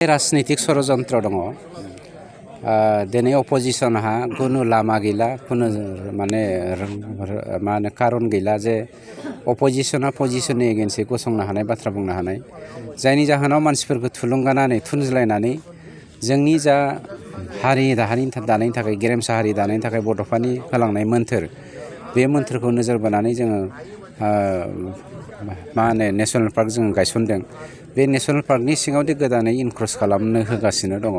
राजनीतिक षड़यंत्र दङ दिनै अपोजिशनहा कुनु लामा गैला कुनु माने कारन गैला जे अपोजिशना पजिशननि एगेन्स्टै गसंनो हानाय बाथ्रा बुंनो हानाय जायनि जाहोनाव मानसिफोरखौ थुलुंगानानै थुनज्लायनानै जोंनि जा हारि दानायनि थाखाय गेरेमसा हारि दानायनि थाखाय बड'फानि होलांनाय मोन्थोर बे मोन्थोरखौ नोजोर बोनानै जोङो मा होनो नेशनेल पार्क जों गायसनदों बे नेशनेल पार्कनि सिङावदि गोदानै इनक्रोच खालामनो होगासिनो दङ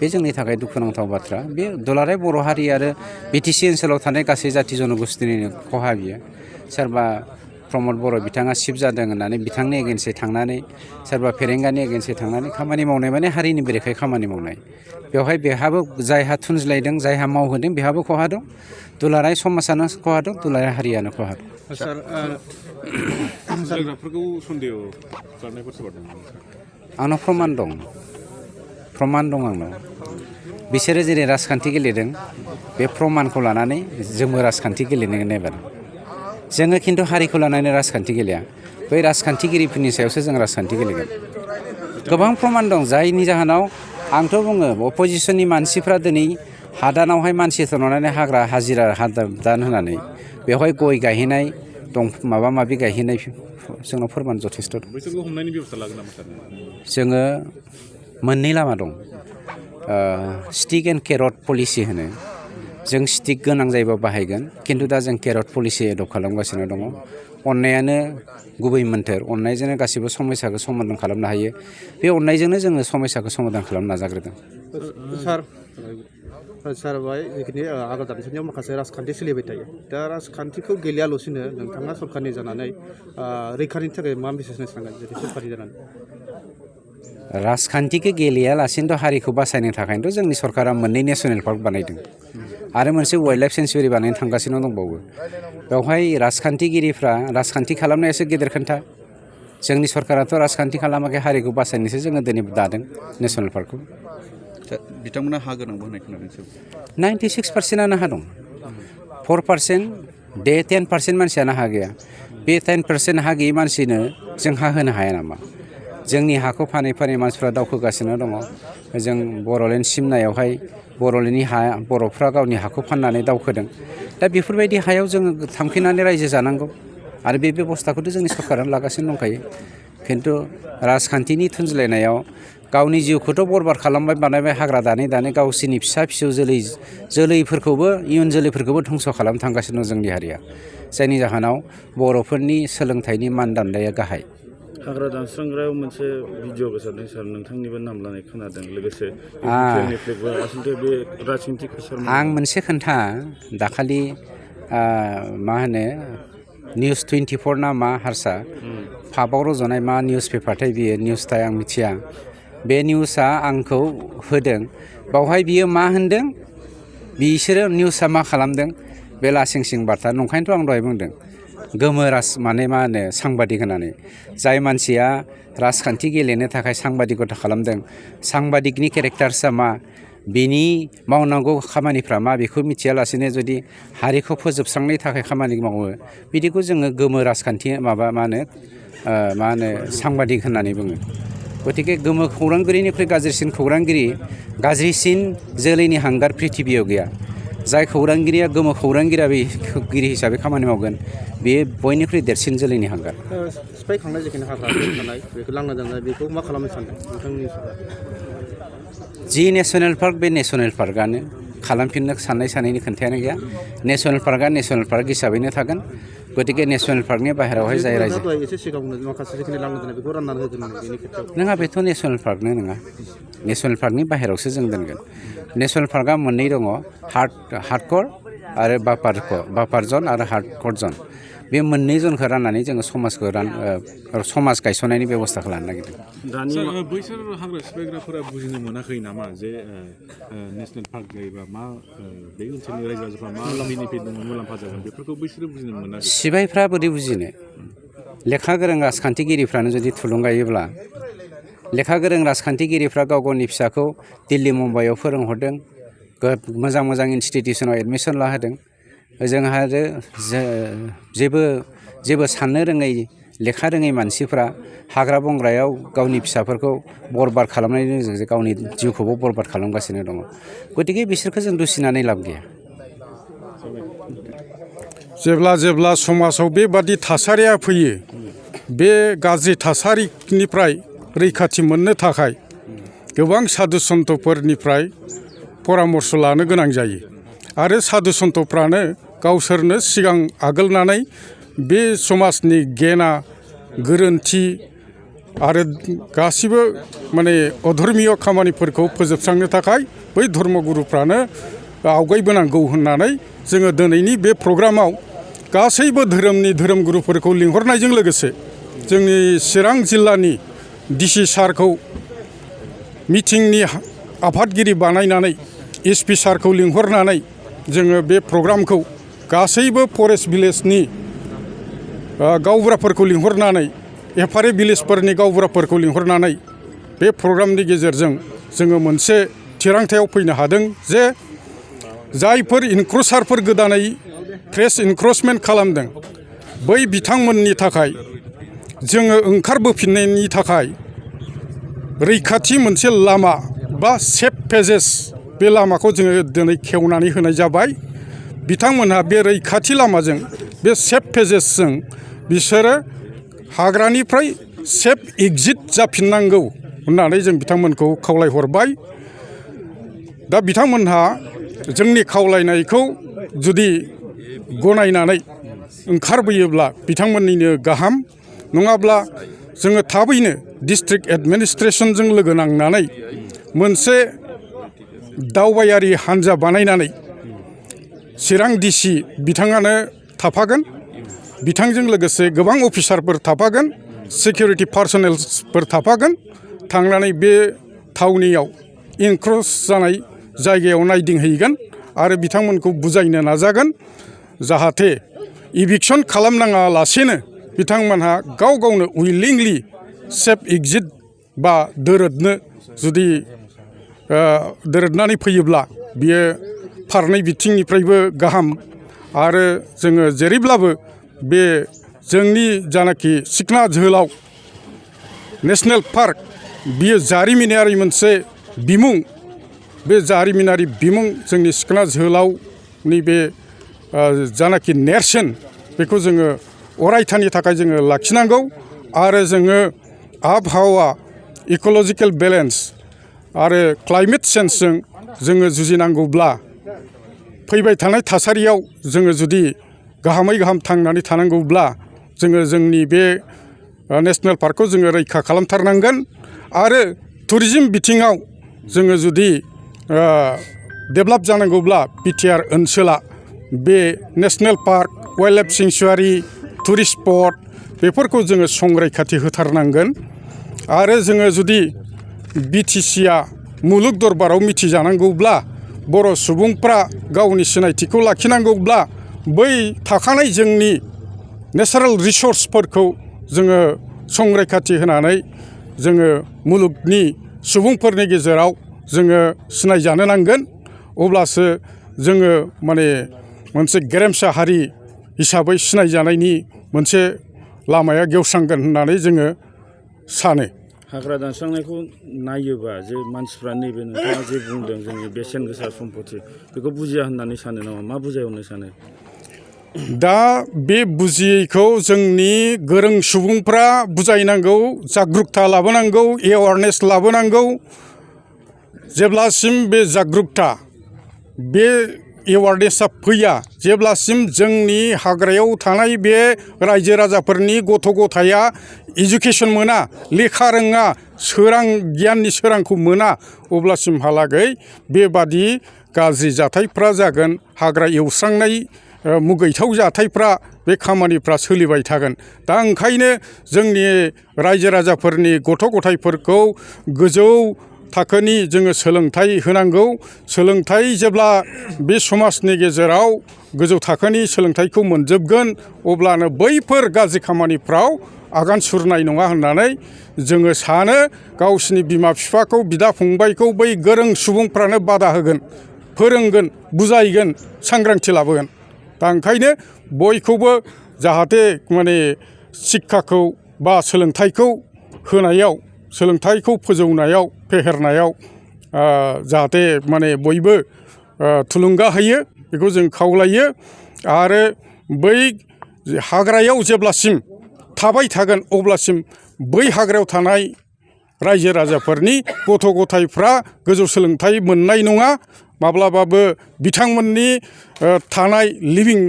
बे जोंनि थाखाय दुखुनांथाव बाथ्रा बे दुलाराय बर' हारि आरो बिटिसि ओनसोलाव थानाय गासै जाथि जनगोष्ठीनि खहा बियो सोरबा प्रमद बर' बिथाङा शिफ जादों होननानै बिथांनि एगेन्स्टै थांनानै सोरबा फेरेंगानि एगेन्स्टै थांनानै खामानि मावनाय माने हारिनि बेरेखायै खामानि मावनाय बेवहाय बेहाबो जायहा थुनज्लायदों जायहा मावहोदों बेहाबो खहा दं दुलाराय समाजानो खहा दं दुलाराय हारियानो खहा दं सार जायगाफोरखौ सन्देह खालामनायफोर सोरबा दं आंनाव प्रमान दं आंनाव बिसोरो जेरै राजखान्थि गेलेदों बे प्रमानखौ लानानै जोंबो राजखान्थि गेलेनो एबार जोङो खिन्थु हारिखौ लानानै राजखान्थि गेलेया बै राजखान्थिगिरिफोरनि सायावसो जों राजखान्थि गेलेगोन गोबां प्रमान दं जायनि जाहोनाव आंथ' बुङो अपोजिशननि मानसिफ्रा दिनै हादानावहाय मानसि थननानै हाग्रा हाजिरा हादान होनानै बेवहाय गय गायहैनाय दं माबा माबि गायहैनाय जोंनाव फोरमान जथेस्थ' दं बैसोरखौ हमनायनि बेबस्था लागोन नामा सार जोङो मोननै लामा दं स्टिक एन्ड केरट पलिसि होनो जों स्टिक गोनां जायोबा बाहायगोन खिन्थु दा जों केरट पलिसि एडप्ट खालामगासिनो दङ अननायानो गुबै मोन्थोर अननायजोंनो गासिबो समस्याखौ समाधान खालामनो हायो बे अननायजोंनो जोङो समस्याखौ समाधान खालामनो नाजाग्रोदों सार बाय जिखिनि आगोल दानिसानियाव माखासे राजखान्थि सोलिबाय थायो दा राजखान्थिखौ गेलेयाल'सिनो नोंथाङा सरकारनि जानानै रैखानि थाखाय मा मेसेज होनो सानगोन जुदि सरकारनि जानानै राजखान्थिखौ गेलेयालासिनोथ' हारिखौ बासायनो थाखायनोथ' जोंनि सरकारा मोननै नेशनेल पार्क बानायदों आरो मोनसे वाइल्ड लाइफ सेन्सुरि बानायनो थांगासिनो दंबावो बेवहाय राजखान्थिगिरिफ्रा राजखान्थि खालामनायासो गेदेर खोन्था जोंनि सरकाराथ' राजखान्थि खालामाखै हारिखौ बासायनोसो जोङो दिनै दादों नेशनेल पार्कखौ बिथांमोना हा गोनांबो होननाय खोनादों 96%आनो हा दं 4% दे 10% मानसियानो हा गैया बे 10% हा गैयै मानसिनो जों हा होनो हाया नामा जोंनि हाखौ फानै फानै मानसिफ्रा दावखोगासिनो दङ जों बर'लेण्ड सिमनायावहाय बर'लेण्डनि हा बर'फ्रा गावनि हाखौ फाननानै दावखोदों दा बेफोरबायदि हायाव जोङो थांफिननानै रायजो जानांगौ आरो बे बेबस्थाखौथ' जोंनि सरकारानो लागासिनो दंखायो खिन्थु राजखान्थिनि थुनज्लायनायाव गावनि जिउखौथ' बरबाद खालामबाय बानायबाय हाग्रा दानै गावसोरनि फिसा फिसौ जोलैफोरखौबो इयुन जोलैफोरखौबो धंस' खालामनो थांगासिनो दं जोंनि हारिया जायनि जाहोनाव बर'फोरनि सोलोंथाइनि मानदान्दाया गाहाय हाग्रा दानस्रांग्रायाव मोनसे भिडिअ गोसारदों सार नोंथांनिबो नाम लानाय खोनादों लोगोसे आं मोनसे खोन्था दाखालि मा होनो निउस 24 ना मा हारसा पाबाव रज'नाय मा निउस पेपारथाय बियो निउसथाय आं मिथिया बे निउसआ आंखौ होदों बावहाय बियो मा होनदों बिसोरो निउसआ मा खालामदों बे लासिं सिं बार्ता नंखायनोथ' आं दहाय बुंदों गोमो माने मा होनो सांबादिक होननानै जाय मानसिया राजखान्थि गेलेनो थाखाय सांबादिकता खालामदों सांबादिकनि केरेक्टार्सआ मा बिनि मावनांगौ खामानिफ्रा मा बेखौ मिथियालासेनो जुदि हारिखौ फोजोबस्रांनायनि थाखाय खामानि मावो बिदिखौ जोङो गोमो राजखान्थि मा होनो सांबादिक होननानै बुङो गतिके गोमो खौरांगिरिनिख्रुइ गाज्रिसिन खौरांगिरि गाज्रिसिन जोलैनि हांगार प्रिथिबियाव गैया जाय खौरांगिरिया गोमो खौरांगिरि हिसाबै खामानि मावगोन बेयो बयनिख्रुइ देरसिन जोलैनि हांगार सिफायखांनाय जिखिनि हाग्रा थानाय बेखौ लांना दोननाय बेखौ मा खालामनो सानदों नोंथांनि जि नेशनेल पार्क बे नेशनेल पार्कआनो खालामफिननो साननायनि खोन्थायानो गैया नेशनेल पार्कआ नेशनेल पार्क हिसाबैनो थागोन गतिके नेशनेल पार्कनि बाहेरायावहाय जाय रायजो एसे सिगाङावनो माखासे जिखिनि लांना दोननाय बेखौ राननानै होगोन बेनि खेथ्रआव नङा बेथ' नेशनेल पार्कनो नङा नेशनेल पार्कनि बाहेरायावसो जों दोनगोन नेशनेल पार्कआ मोननै दङ हार्डक'र आरो बाफार जन आरो हार्डक'र जन बे मोननै जनखौ राननानै जोङो समाज गायसननायनि बेब'स्थाखौ लानो नागिरदों बैसोर हाग्रा सिफायग्राफोरा बुजिनो मोनाखै नामा जे नेशनेल पार्क जायोबा मा बे ओनसोलनि रायजो राजाफ्रा मा बेनिफिट दङ मुलाम्फा जागोन बेफोरखौ बैसोरो बुजिनो मोनाखै सिबायफ्रा बोरै बुजिनो लेखा गोरों राजखान्थिगिरिफ्रानो जुदि थुलुंगायोब्ला लेखा गोरों राजखान्थिगिरिफ्रा गाव गावनि फिसाखौ दिल्ली मुम्बाइआव फोरोंहरदों मोजां इनस्टिटिउसनाव एडमिसन लाहोदों जोंहा आरो जेबो साननो रोङै लेखा रोङै मानसिफ्रा हाग्रा बंग्रायाव गावनि फिसाफोरखौ बरबाद खालामनायनि गेजेरजों गावनि जिउखौबो बरबाद खालामगासिनो दङ गतिके बिसोरखौ जों दुसिनानै लाब गैया जेब्ला समाजाव बेबादि थासारिया फैयो बे गाज्रि थासारिनिफ्राय रैखाथि मोननो थाखाय गोबां साधु सन्तफोरनिफ्राय परामर्श लानो गोनां जायो आरो साधु सन्तफ्रानो गावसोरनो सिगां आगोलनानै बे समाजनि गेना गोरोन्थि आरो गासिबो माने अधर्मीय खामानिफोरखौ फोजोबस्रांनो थाखाय बै धर्मगुरुफ्रानो आवगायबोनांगौ होननानै जोङो दिनैनि बे प्रग्रामाव गासैबो धोरोमनि धोरोमगुरुफोरखौ लिंहरनायजों लोगोसे जोंनि चिरां जिल्लानि डिसि सारखौ मिटिंनि आफादगिरि बानायनानै एसपि सारखौ लिंहरनानै जोङो बे प्रग्रामखौ गासैबो फरेस्ट भिलेजनि गावबुराफोरखौ लिंहरनानै एफआरए भिलेजफोरनि गावबुराफोरखौ लिंहरनानै बे प्रग्रामनि गेजेरजों जोङो मोनसे थिरांथायाव फैनो हादों जे जायफोर इनक्रुसारफोर गोदानै फ्रेश इनक्रचमेन्ट खालामदों बै बिथांमोननि थाखाय जोङो ओंखारबोफिननायनि थाखाय रैखाथि मोनसे लामा बा सेफ पेजेस बे लामाखौ जोङो दिनै खेवनानै होनाय जाबाय बिथांमोनहा बे रैखाथि लामाजों बे सेफ पेजेसजों बिसोरो हाग्रानिफ्राय सेफ एग्जिट जाफिननांगौ होननानै जों बिथांमोनखौ खावलायहरबाय दा बिथांमोनहा जोंनि खावलायनायखौ जुदि गनायनानै ओंखारबोयोब्ला बिथांमोननिनो गाहाम नङाब्ला जोङो थाबैनो डिस्ट्रिक्ट एडमिनिस्ट्रेसनजों लोगो नांनानै मोनसे दावबायारि हान्जा बानायनानै चिरां डिसि बिथाङानो थाफागोन बिथांजों लोगोसे गोबां अफिसारफोर थाफागोन सिकिउरिटि पार्सनेल्सफोर थाफागोन थांनानै बे थावनियाव इनक्रस जानाय जायगायाव नायदिंहैगोन आरो बिथांमोनखौ बुजायनो नाजागोन जाहाथे इभिक्सन खालामनाङा लासेनो बिथांमोनहा गाव गावनो उइलिंलि सेफ एग्जिट बा दोरोदनो जुदि दोरोदनानै फैयोब्ला बियो फारनै बिथिंनिफ्रायबो गाहाम आरो जोङो जेरैब्लाबो बे जोंनि जानाखि सिखना जोहोलाव नेशनेल पार्क बियो जारिमिनारि मोनसे बिमुं बे जारिमिनारि बिमुं जोंनि सिखना जोहोलावनि बे जानाखि नेरसोन बेखौ जोङो अरायथानि थाखाय जोङो लाखिनांगौ आरो जोङो आबहावा इक'लजिकेल बेलेन्स आरो क्लाइमेट चेन्जजों जोङो जुजिनांगौब्ला फैबाय थानाय थासारियाव जोङो जुदि गाहामै गाहाम थांनानै थानांगौब्ला जोङो जोंनि बे नेशनेल पार्कखौ जोङो रैखा खालामथारनांगोन आरो टुरिजिम बिथिङाव जोङो जुदि डेभेलप जानांगौब्ला बिटिआर ओनसोला बे national park wildlife sanctuary tourist spot बेफोरखौ जोङो संरैखाथि होथारनांगोन आरो जोङो जुदि बिटिसिआ मुलुग दरबाराव मिथिजानांगौब्ला बर' सुबुंफ्रा गावनि सिनायथिखौ लाखिनांगौब्ला बै थाखानाय जोंनि नेचारेल रिसर्सफोरखौ जोङो संरैखाथि होनानै जोङो मुलुगनि सुबुंफोरनि गेजेराव जोङो सिनायजानो नांगोन अब्लासो जोङो माने मोनसे गेरेमसा हारि हिसाबै सिनायजानायनि मोनसे लामाया गेवस्रांगोन होननानै जोङो सानो हाग्रा दानस्रांनायखौ नायोबा जे मानसिफ्रा नैबे नोंथाङा जे बुंदों जोंनि बेसेन गोसा सम्पति बेखौ बुजिया होननानै सानो नामा मा बुजायहरनो सानो दा बे बुजियैखौ जोंनि गोरों सुबुंफ्रा बुजायनांगौ जागरुकता लाबोनांगौ एवारनेस लाबोनांगौ जेब्लासिम बे जागरुकता बे एवारनेसा फैया जेब्लासिम जोंनि हाग्रायाव थानाय बे रायजो राजाफोरनि गथ' गथाया इडुकेसन मोना लेखा रोङा सोरां गियाननि सोरांखौ मोना अब्लासिमहालागै बेबादि गाज्रि जाथायफ्रा जागोन हाग्रा एवस्रांनाय मुगैथाव जाथायफ्रा बे खामानिफ्रा सोलिबाय थागोन दा ओंखायनो जोंनि रायजो राजाफोरनि गथ' गथायफोरखौ गोजौ थाखोनि जोङो सोलोंथाइ होनांगौ सोलोंथाइ जेब्ला बे समाजनि गेजेराव गोजौ थाखोनि सोलोंथाइखौ मोनजोबगोन अब्लानो बैफोर गाज्रि खामानिफ्राव आगान सुरनाय नङा होननानै जोङो सानो गावसिनि बिमा बिफाखौ बिदा फंबायखौ बै गोरों सुबुंफ्रानो बादा होगोन फोरोंगोन बुजायगोन सांग्रांथि लाबोगोन दा ओंखायनो बयखौबो जाहाथे माने शिक्षाखौ बा सोलोंथाइखौ होनायाव सोलोंथाइखौ फोजौनायाव फेहेरनायाव जाहाथे माने बयबो थुलुंगा होयो बेखौ जों खावलायो आरो बै हाग्रायाव जेब्लासिम थाबाय थागोन अब्लासिम बै हाग्रायाव थानाय रायजो राजाफोरनि गथ' गथायफ्रा गोजौ सोलोंथाइ मोननाय नङा माब्लाबाबो बिथांमोननि थानाय लिभिं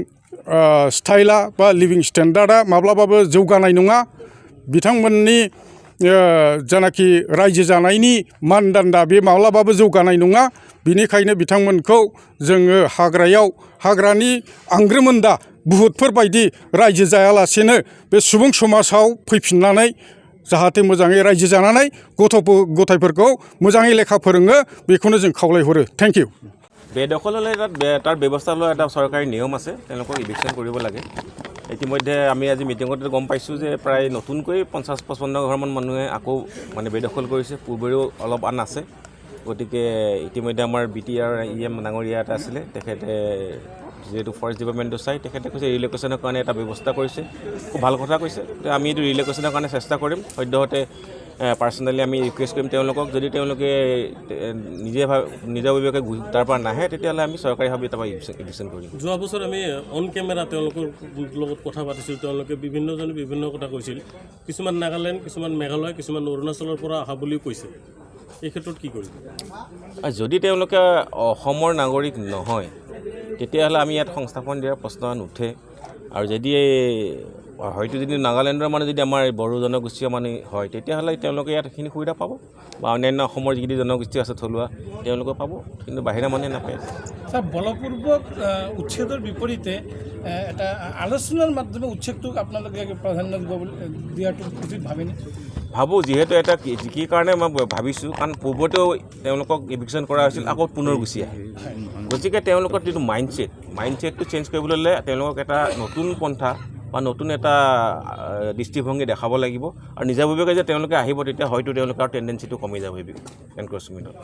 स्टाइला बा लिभिं स्टेन्डार्डआ माब्लाबाबो जौगानाय नङा बिथांमोननि जानाखि रायजो जानायनि मानदान्दा बे माब्लाबाबो जौगानाय नङा बिनिखायनो बिथांमोनखौ जोङो हाग्रायाव हाग्रानि आंग्रोमोन्दा बुहुतफोर बायदि रायजो जायालासेनो बे सुबुं समाजाव फैफिननानै जाहाथे मोजाङै रायजो जानानै गथ' गथायफोरखौ मोजाङै लेखा फोरोङो बेखौनो जों खावलायहरो थेंक इउ বেদখল হ'লে তাৰ ব্যৱস্থা লোৱা এটা চৰকাৰী নিয়ম আছে তেওঁলোকক ইভিকশ্যন কৰিব লাগে ইতিমধ্যে আমি আজি মিটিঙতে গম পাইছোঁ যে প্ৰায় নতুনকৈ 50-55 ঘৰমান মানুহে আকৌ মানে বেদখল কৰিছে পূৰ্বেও অলপ আন আছে গতিকে ইতিমধ্যে আমাৰ BTR EM ডাঙৰীয়া এটা আছিলে তেখেতে যেহেতু ফৰেষ্ট ডিপাৰ্টমেণ্টটো চাই তেখেতে কৈছে ৰিলেকেশ্যনৰ কাৰণে এটা ব্যৱস্থা কৰিছে খুব ভাল কথা কৈছে আমি এইটো ৰিলেকেশ্যনৰ কাৰণে চেষ্টা কৰিম সদ্যহতে পাৰ্চনেলি আমি ৰিকুৱেষ্ট কৰিম তেওঁলোকক যদি তেওঁলোকে নিজাববীয়াকৈ তাৰ পৰা নাহে তেতিয়াহ'লে আমি চৰকাৰীভাৱে তাৰপৰা ইভিকশ্যন কৰিম যোৱা বছৰ আমি অন কেমেৰা তেওঁলোকৰ লগত কথা পাতিছিলোঁ তেওঁলোকে বিভিন্নজনে বিভিন্ন কথা কৈছিল কিছুমান নাগালেণ্ড কিছুমান মেঘালয় কিছুমান অৰুণাচলৰ পৰা অহা বুলিও কৈছে এই ক্ষেত্ৰত কি কৰিব যদি তেওঁলোকে অসমৰ নাগৰিক নহয় তেতিয়াহ'লে আমি ইয়াত সংস্থাপন দিয়াৰ প্ৰশ্ন নুঠে আৰু যদি হয়তো যদি নাগালেণ্ডৰ মানে যদি আমাৰ বড়ো জনগোষ্ঠীয় মানে হয় তেতিয়াহ'লে তেওঁলোকে ইয়াত সেইখিনি সুবিধা পাব বা অন্যান্য অসমৰ যিখিনি জনগোষ্ঠী আছে থলুৱা তেওঁলোকে পাব কিন্তু বাহিৰা মানুহে নাপায় স্যার বলপূর্বক উচ্ছেদের বিপরীতে এটা আলোচনার মাধ্যমে উচ্ছেদটোক আপোনালোকে প্ৰাধান্য দিয়াটো উচিত ভাবেনে ভাবোঁ যিহেতু এটা কি কাৰণে মই ভাবিছোঁ কাৰণ পূৰ্বতেও তেওঁলোকক ইভিকশ্যন কৰা হৈছিল আকৌ পুনৰ গুচি আহে গতিকে তেওঁলোকৰ যিটো মাইণ্ডছেটটো চেঞ্জ কৰিবলৈ হ'লে তেওঁলোকক এটা নতুন পন্থা বা নতুন এটা দৃষ্টিভংগী দেখাব লাগিব আৰু নিজাববীয়াকৈ যে তেওঁলোকে আহিব তেতিয়া হয়তো তেওঁলোকৰ টেণ্ডেঞ্চিটো কমি যাব এনক্ৰচমেণ্টত